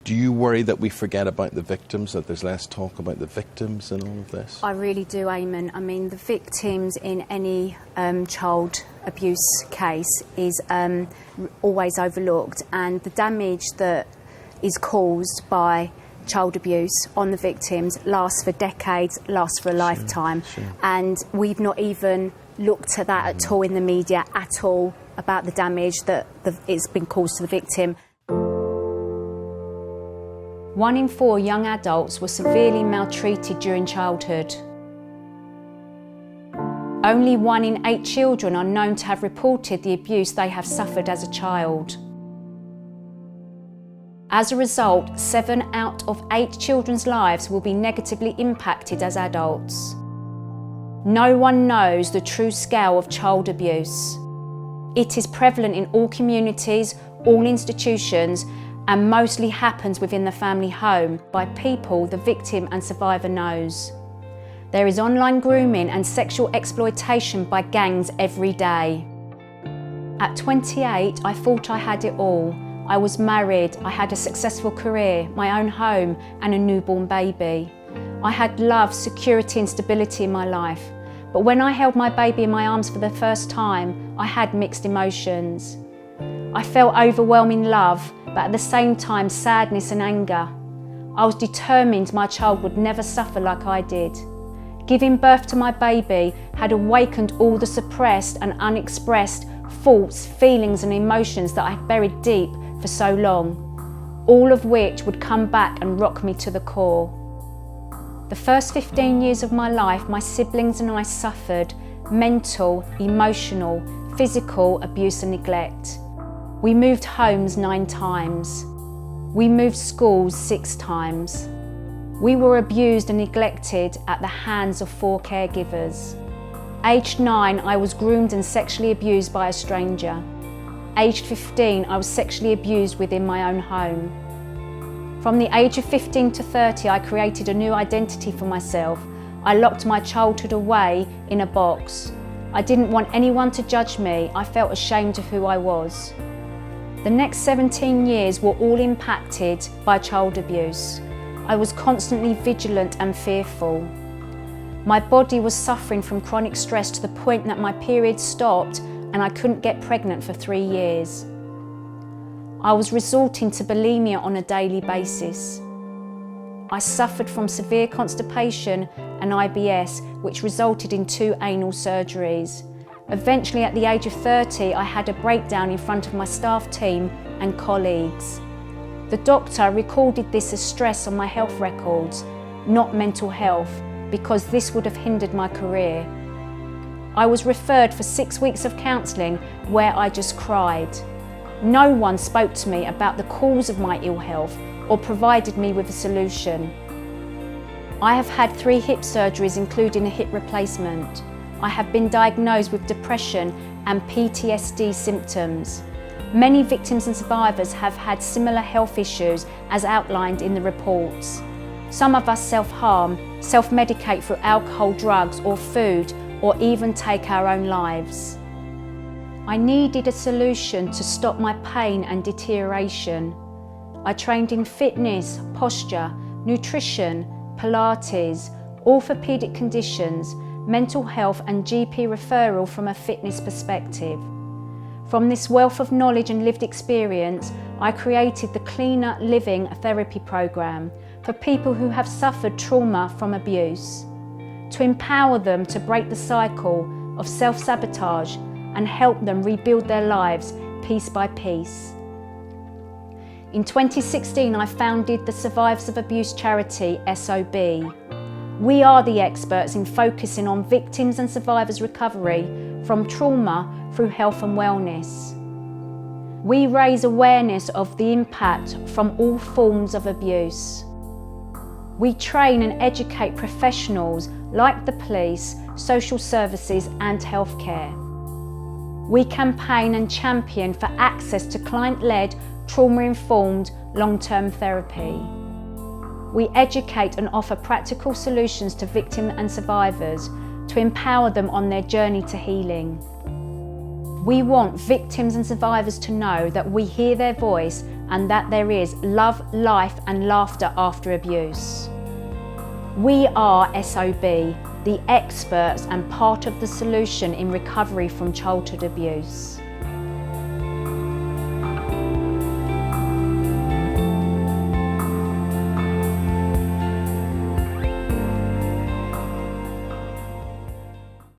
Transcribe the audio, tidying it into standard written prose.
Do you worry that we forget about the victims, that there's less talk about the victims in all of this? I really do, Eamon. I mean, the victims in any child abuse case is always overlooked, and the damage that is caused by child abuse on the victims lasts for decades, lasts for a lifetime. Sure. And we've not even looked at that at all in the media at all, about the damage that it's been caused to the victim. 1 in 4 young adults were severely maltreated during childhood. Only 1 in 8 children are known to have reported the abuse they have suffered as a child. As a result, 7 out of 8 children's lives will be negatively impacted as adults. No one knows the true scale of child abuse. It is prevalent in all communities, all institutions, and mostly happens within the family home by people the victim and survivor knows. There is online grooming and sexual exploitation by gangs every day. At 28, I thought I had it all. I was married, I had a successful career, my own home and a newborn baby. I had love, security and stability in my life. But when I held my baby in my arms for the first time, I had mixed emotions. I felt overwhelming love, but at the same time sadness and anger. I was determined my child would never suffer like I did. Giving birth to my baby had awakened all the suppressed and unexpressed thoughts, feelings and emotions that I had buried deep for so long, all of which would come back and rock me to the core. The first 15 years of my life, my siblings and I suffered mental, emotional, physical abuse and neglect. We moved homes 9 times. We moved schools 6 times. We were abused and neglected at the hands of 4 caregivers. Aged 9, I was groomed and sexually abused by a stranger. Aged 15, I was sexually abused within my own home. From the age of 15 to 30, I created a new identity for myself. I locked my childhood away in a box. I didn't want anyone to judge me. I felt ashamed of who I was. The next 17 years were all impacted by child abuse. I was constantly vigilant and fearful. My body was suffering from chronic stress to the point that my period stopped and I couldn't get pregnant for 3 years. I was resorting to bulimia on a daily basis. I suffered from severe constipation and IBS, which resulted in 2 anal surgeries. Eventually, at the age of 30, I had a breakdown in front of my staff team and colleagues. The doctor recorded this as stress on my health records, not mental health, because this would have hindered my career. I was referred for 6 weeks of counselling where I just cried. No one spoke to me about the cause of my ill health or provided me with a solution. I have had 3 hip surgeries, including a hip replacement. I have been diagnosed with depression and PTSD symptoms. Many victims and survivors have had similar health issues as outlined in the reports. Some of us self-harm, self-medicate through alcohol, drugs or food, or even take our own lives. I needed a solution to stop my pain and deterioration. I trained in fitness, posture, nutrition, Pilates, orthopedic conditions, mental health and GP referral from a fitness perspective. From this wealth of knowledge and lived experience, I created the Cleaner Living Therapy Program for people who have suffered trauma from abuse, to empower them to break the cycle of self-sabotage and help them rebuild their lives piece by piece. In 2016, I founded the Survivors of Abuse charity, SOB. We are the experts in focusing on victims and survivors' recovery from trauma through health and wellness. We raise awareness of the impact from all forms of abuse. We train and educate professionals like the police, social services and healthcare. We campaign and champion for access to client-led, trauma-informed, long-term therapy. We educate and offer practical solutions to victims and survivors to empower them on their journey to healing. We want victims and survivors to know that we hear their voice and that there is love, life and laughter after abuse. We are SOB, the experts and part of the solution in recovery from childhood abuse.